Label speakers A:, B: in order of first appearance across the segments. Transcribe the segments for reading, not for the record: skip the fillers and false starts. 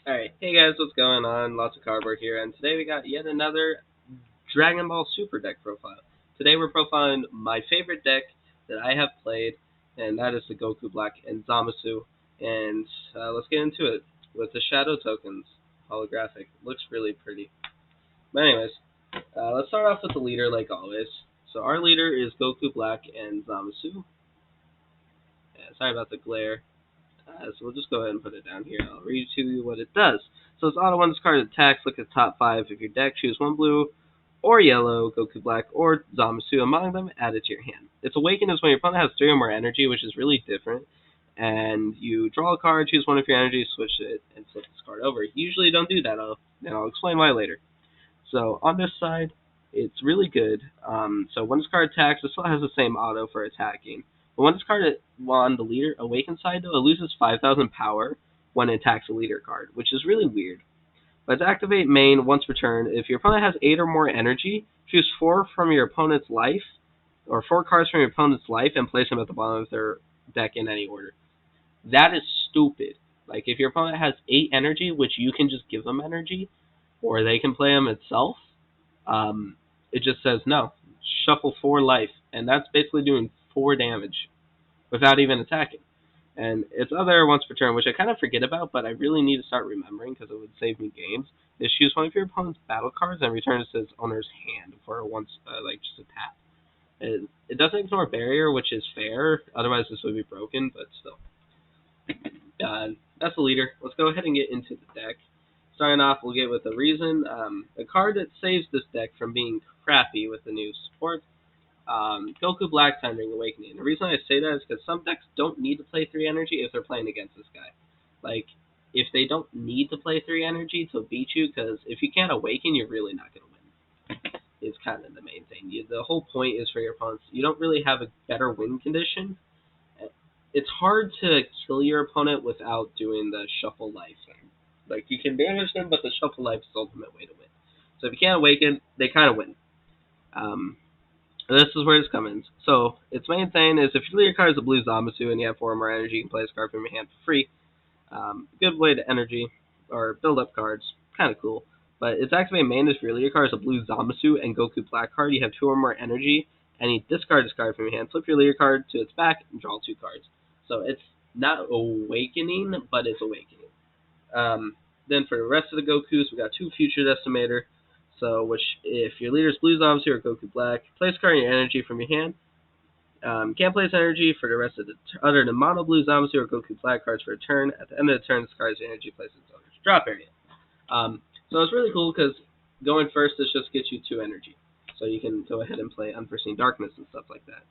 A: Alright, hey guys, what's going on? Lots of cardboard here, and today we got yet another Dragon Ball Super deck profile. Today we're profiling my favorite deck that I have played, and that is the Goku Black and Zamasu. And let's get into it with the Shadow Tokens holographic. Looks really pretty. But anyways, let's start off with the leader like always. So our leader is Goku Black and Zamasu. Yeah, sorry about the glare. So we'll just go ahead and put it down here. I'll read to you what it does. So it's auto one discarded attacks. Look at the top 5 of your deck. Choose one blue or yellow, Goku Black, or Zamasu among them. Add it to your hand. Its awaken is when your opponent has 3 or more energy, which is really different. And you draw a card, choose one of your energy, switch it, and flip this card over. Usually don't do that. I'll explain why later. So on this side, it's really good. So when this card attacks, it still has the same auto for attacking. But when this card on the leader awakened side, though, it loses 5,000 power when it attacks a leader card, which is really weird. But to activate main once per turn, if your opponent has 8 or more energy, choose 4 from your opponent's life, or 4 cards from your opponent's life, and place them at the bottom of their deck in any order. That is stupid. Like, if your opponent has 8 energy, which you can just give them energy, or they can play them itself, it just says no. Shuffle 4 life, and that's basically doing 4 damage without even attacking. And its other once per turn, which I kind of forget about, but I really need to start remembering because it would save me games, is choose one of your opponent's battle cards and return it to its owner's hand for once, like just a tap. It doesn't ignore barrier, which is fair. Otherwise, this would be broken, but still. That's the leader. Let's go ahead and get into the deck. Starting off, we'll get with a reason. A card that saves this deck from being crappy with the new support. Goku Black Thundering Awakening. The reason I say that is because some decks don't need to play 3 energy if they're playing against this guy. Like, if they don't need to play 3 energy to beat you, because if you can't awaken, you're really not going to win. Is kind of the main thing. The whole point is for your opponents. You don't really have a better win condition. It's hard to kill your opponent without doing the shuffle life thing. Like, you can damage them, but the shuffle life is the ultimate way to win. So if you can't awaken, they kind of win. This is where this comes in. So its main thing is if your leader card is a blue Zamasu and you have 4 or more energy, you can play this card from your hand for free. Good way to energy or build up cards. Kind of cool. But its activated main is if your leader card is a blue Zamasu and Goku Black card, you have 2 or more energy, and you discard this card from your hand. Flip your leader card to its back and draw 2 cards. So it's not awakening, but it's awakening. Then for the rest of the Gokus, we got 2 Future Decimator. So, which if your leader is Blue Zamasu or Goku Black, place a card in your energy from your hand. Can't place energy for the rest of the other than Mono Blue Zamasu or Goku Black cards for a turn. At the end of the turn, this card's energy places its owner's drop area. So it's really cool because going first, this just gets you 2 energy. So you can go ahead and play Unforeseen Darkness and stuff like that.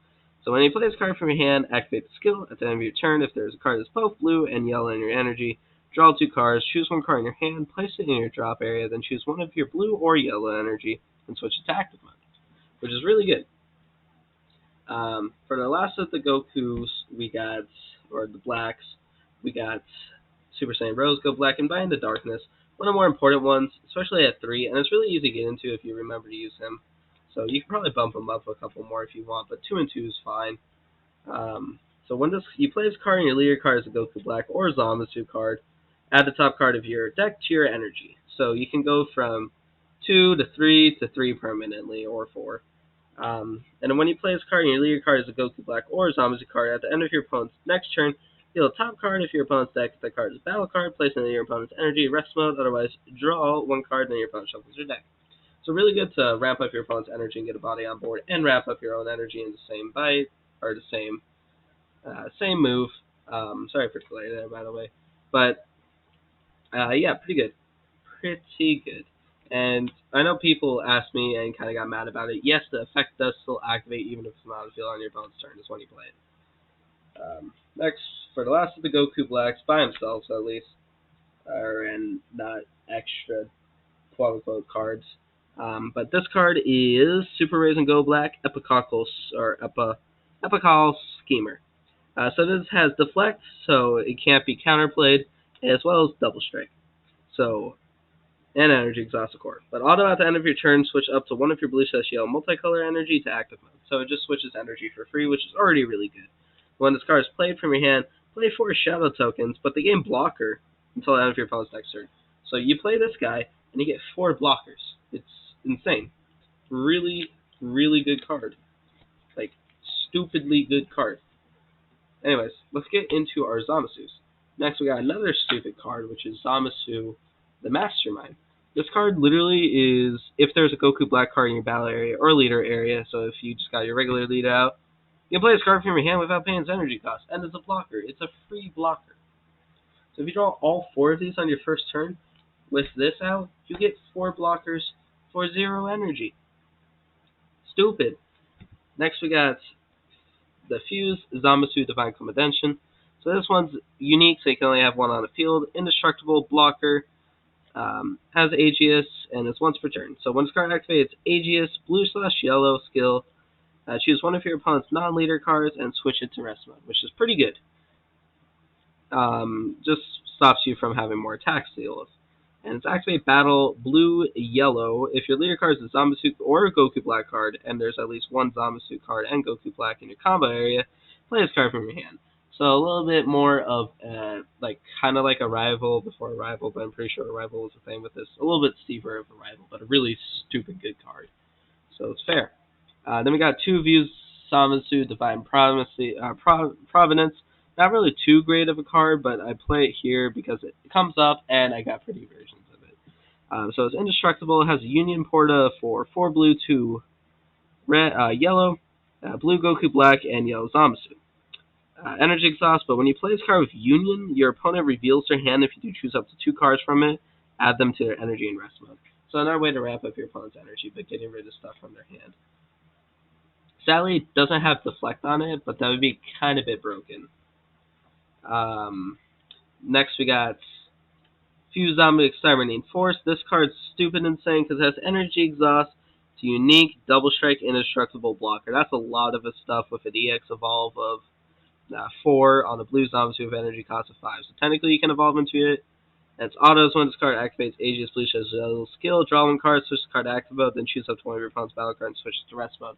A: So when you play this card from your hand, activate the skill. At the end of your turn, if there's a card that's both blue and yellow in your energy, draw 2 cards, choose 1 card in your hand, place it in your drop area, then choose one of your blue or yellow energy, and switch it to active mode, which is really good. For the last of the Gokus, we got, or the Blacks, we got Super Saiyan Rose, Go Black, and Bind the Darkness. One of the more important ones, especially at 3, and it's really easy to get into if you remember to use him. So you can probably bump him up a couple more if you want, but 2 and 2 is fine. So when you play this card and your leader card is a Goku Black or Zamasu card, add the top card of your deck to your energy. So you can go from 2 to 3 to 3 permanently, or 4. And then when you play this card and your leader card is a Goku Black or Zamasu card, at the end of your opponent's next turn, deal a top card if your opponent's deck. If that card is a battle card, place it in your opponent's energy rest mode. Otherwise, draw 1 card and then your opponent shuffles your deck. So really good to ramp up your opponent's energy and get a body on board, and wrap up your own energy in the same bite, or the same move. Sorry for delay there, by the way. But, yeah, pretty good. Pretty good. And I know people asked me and kind of got mad about it. Yes, the effect does still activate even if it's not a field on your opponent's turn, is when you play it. Next, for the last of the Goku Blacks, by themselves at least, and not extra quote-unquote cards. But this card is Super Raise and Go Black Epical Schemer. So this has Deflect, so it can't be counterplayed, as well as Double Strike. So, and Energy Exhaust, of course. But auto at the end of your turn, switch up to one of your blue / yellow multicolor energy to active mode. So it just switches energy for free, which is already really good. When this card is played from your hand, play 4 Shadow Tokens, but they gain blocker until the end of your opponent's next turn. So you play this guy, and you get 4 blockers. It's insane. Really, really good card. Like, stupidly good card. Anyways, let's get into our Zamasus. Next, we got another stupid card, which is Zamasu, the Mastermind. This card literally is, if there's a Goku Black card in your battle area or leader area, so if you just got your regular lead out, you can play this card from your hand without paying its energy cost, and it's a blocker. It's a free blocker. So if you draw all 4 of these on your first turn, with this out, you get 4 blockers for 0 energy. Stupid. Next we got the Fuse, Zamasu, Divine Commandation. So this one's unique, so you can only have 1 on the field. Indestructible, blocker, has Aegis, and it's once per turn. So when this card activates, Aegis, blue/yellow skill, choose one of your opponent's non-leader cards and switch it to rest mode, which is pretty good. Just stops you from having more attacks to deal with. And it's activate battle blue-yellow. If your leader card is a Zamasu or a Goku Black card, and there's at least 1 Zamasu card and Goku Black in your combo area, play this card from your hand. So a little bit more of kind of like a rival before a rival, but I'm pretty sure a rival was the thing with this. A little bit steeper of a rival, but a really stupid good card. So it's fair. Then we got 2 views, Zamasu, Divine Providence. Not really too great of a card, but I play it here because it comes up, and I got pretty versions of it. So it's indestructible. It has a Union Porta for 4 blue, 2 red, yellow, blue Goku Black, and yellow Zamasu. Energy exhaust, but when you play this card with Union, your opponent reveals their hand if you do choose up to 2 cards from it, add them to their energy and rest mode. So another way to wrap up your opponent's energy, but getting rid of stuff from their hand. Sadly, it doesn't have Deflect on it, but that would be kind of a bit broken. Next we got Fuse Zamasu Exterminating Force. This card's stupid insane because it has energy exhaust. It's a unique double strike indestructible blocker. That's a lot of his stuff with an EX evolve of 4 on the blue Zamasu with energy cost of 5. So technically you can evolve into it. And it's autos when this card activates Aegis Blue has a little skill, draw 1 card, switch the card to active mode, then choose up to 1 of your opponent's battle card and switch it to rest mode.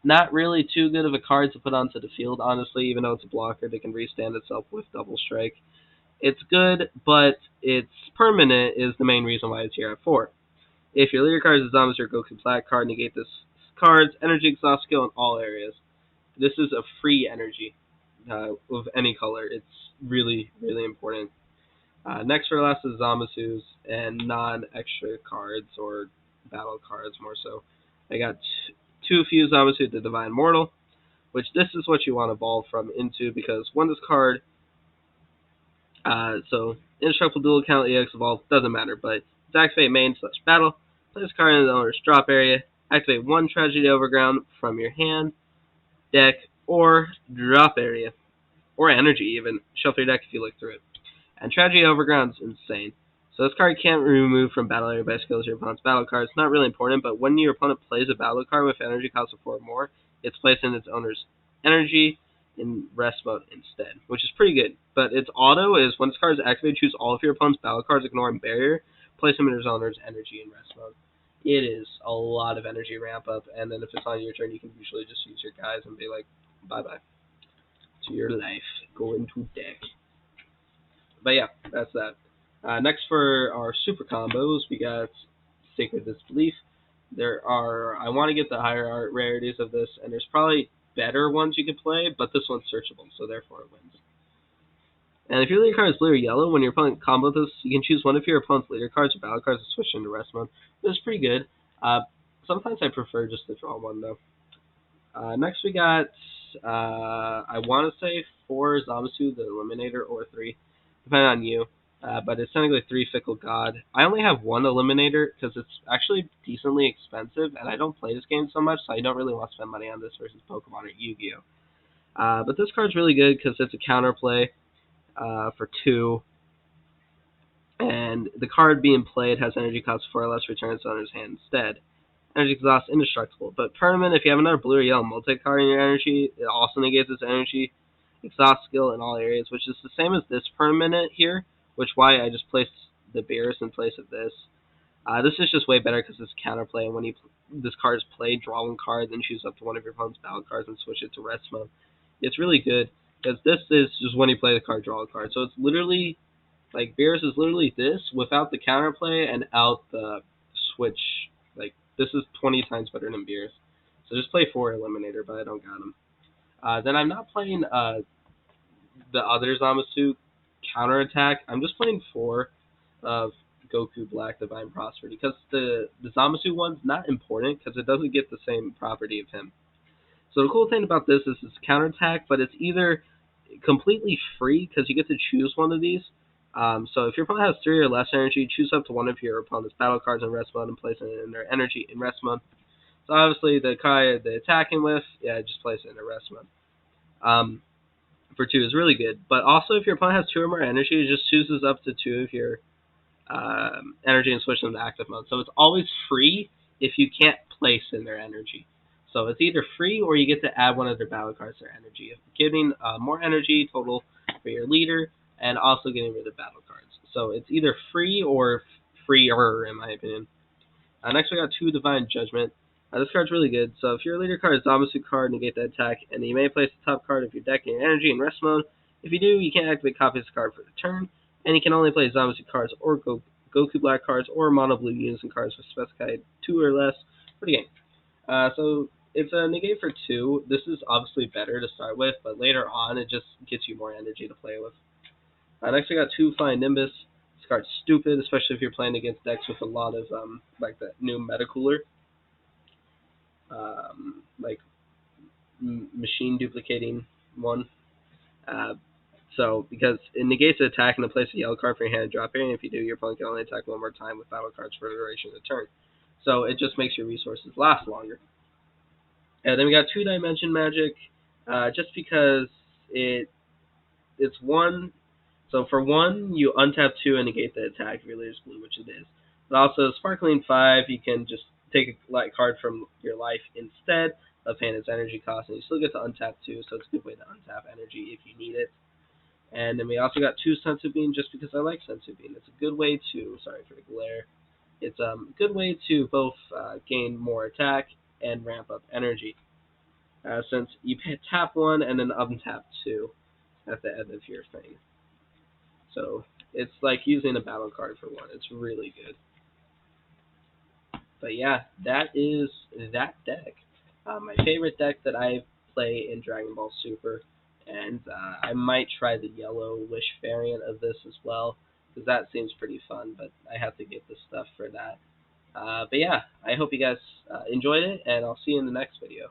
A: Not really too good of a card to put onto the field, honestly, even though it's a blocker that can restand itself with double strike. It's good, but its permanent is the main reason why it's here at 4. If your leader card is a Zamasu or Goku Black card, negate this card's energy exhaust skill in all areas. This is a free energy of any color. It's really, really important. Next for last is Zamasu's and non-extra cards or battle cards more so. I got 2 Fuse Zamasu, the Divine Mortal, which this is what you want to evolve from into because when this card, so indestructible dual count EX evolve doesn't matter, but it's activate main/battle. Play this card in the owner's drop area. Activate 1 Tragedy Overground from your hand, deck, or drop area, or energy even. Shuffle your deck if you look through it. And Tragedy Overground's insane. So this card can't be removed from battle area by skills your opponent's battle card. It's not really important, but when your opponent plays a battle card with energy cost of 4 or more, it's placed in its owner's energy in rest mode instead, which is pretty good. But its auto is when this card is activated, choose all of your opponent's battle cards, ignoring barrier, place them in its owner's energy in rest mode. It is a lot of energy ramp up, and then if it's on your turn, you can usually just use your guys and be like, bye-bye to your life. Go into deck. But yeah, that's that. Next for our super combos, we got Sacred Disbelief. I want to get the higher art rarities of this, and there's probably better ones you could play, but this one's searchable, so therefore it wins. And if your leader card is blue or yellow, when your opponent combos this, you can choose one of your opponent's leader cards or battle cards and switch into rest mode. This is pretty good. Sometimes I prefer just to draw 1, though. Next we got, I want to say 4 Zamasu, the Eliminator, or 3, depending on you. But it's technically 3 Fickle God. I only have 1 Eliminator because it's actually decently expensive, and I don't play this game so much, so I don't really want to spend money on this versus Pokemon or Yu-Gi-Oh! But this card's really good because it's a counterplay for 2, and the card being played has energy cost 4 or less, return its owner's hand instead. Energy exhaust indestructible, but permanent. If you have another blue or yellow multi-card in your energy, it also negates its energy exhaust skill in all areas, which is the same as this permanent here, which why I just placed the Beerus in place of this. This is just way better because it's counterplay, and when this card is played, draw 1 card, then choose up to 1 of your opponent's battle cards and switch it to rest mode. It's really good because this is just when you play the card, draw a card. So it's literally Like Beerus is literally this without the counterplay and out the switch. Like this is 20 times better than Beerus. So just play 4 Eliminator, but I don't got him. Then I'm not playing the other Zamasu counterattack. I'm just playing 4 of Goku Black Divine Prosperity because the Zamasu one's not important because it doesn't get the same property of him. So the cool thing about this is it's counterattack, but it's either completely free because you get to choose one of these. So if your opponent has 3 or less energy, choose up to one of your opponent's battle cards in rest mode and place it in their energy in rest mode. So obviously the card they're attacking with, yeah, just place it in a rest mode. For 2 is really good. But also if your opponent has 2 or more energy, it just chooses up to 2 of your energy and switch them to active mode. So it's always free if you can't place in their energy. So it's either free or you get to add one of their battle cards to their energy, giving more energy total for your leader and also getting rid of battle cards. So it's either free or freer, in my opinion. Next we got 2 Divine Judgment. This card's really good. So if your leader card is Zamasu card, negate that attack, and you may place the top card of your deck in your energy in rest mode. If you do, you can't activate copies of this card for the turn, and you can only play Zamasu cards or Goku Black cards or Mono Blue units and cards with specified 2 or less for the game. So it's a negate for 2. This is obviously better to start with, but later on it just gets you more energy to play with. Next we got 2 Flying Nimbus. This card's stupid, especially if you're playing against decks with a lot of like the new Meta Cooler. Like machine duplicating one. So because it negates the attack and place a yellow card for your hand and drop it, and if you do, your opponent can only attack one more time with battle cards for the duration of the turn. So it just makes your resources last longer. And then we got 2 Dimension Magic, just because it's one. So for 1, you untap 2 and negate the attack if your leader's blue, which it is. But also Sparkling 5, you can just take a light card from your life instead of paying its energy cost, and you still get to untap 2, so it's a good way to untap energy if you need it. And then we also got 2 Sensu Bean, just because I like Sensu Bean. It's a good way to, sorry for the glare, it's a good way to both gain more attack and ramp up energy. Since you tap 1 and then untap 2 at the end of your thing. So it's like using a battle card for 1. It's really good. But yeah, that is that deck. My favorite deck that I play in Dragon Ball Super, and I might try the yellow Wish variant of this as well, because that seems pretty fun, but I have to get the stuff for that. But yeah, I hope you guys enjoyed it, and I'll see you in the next video.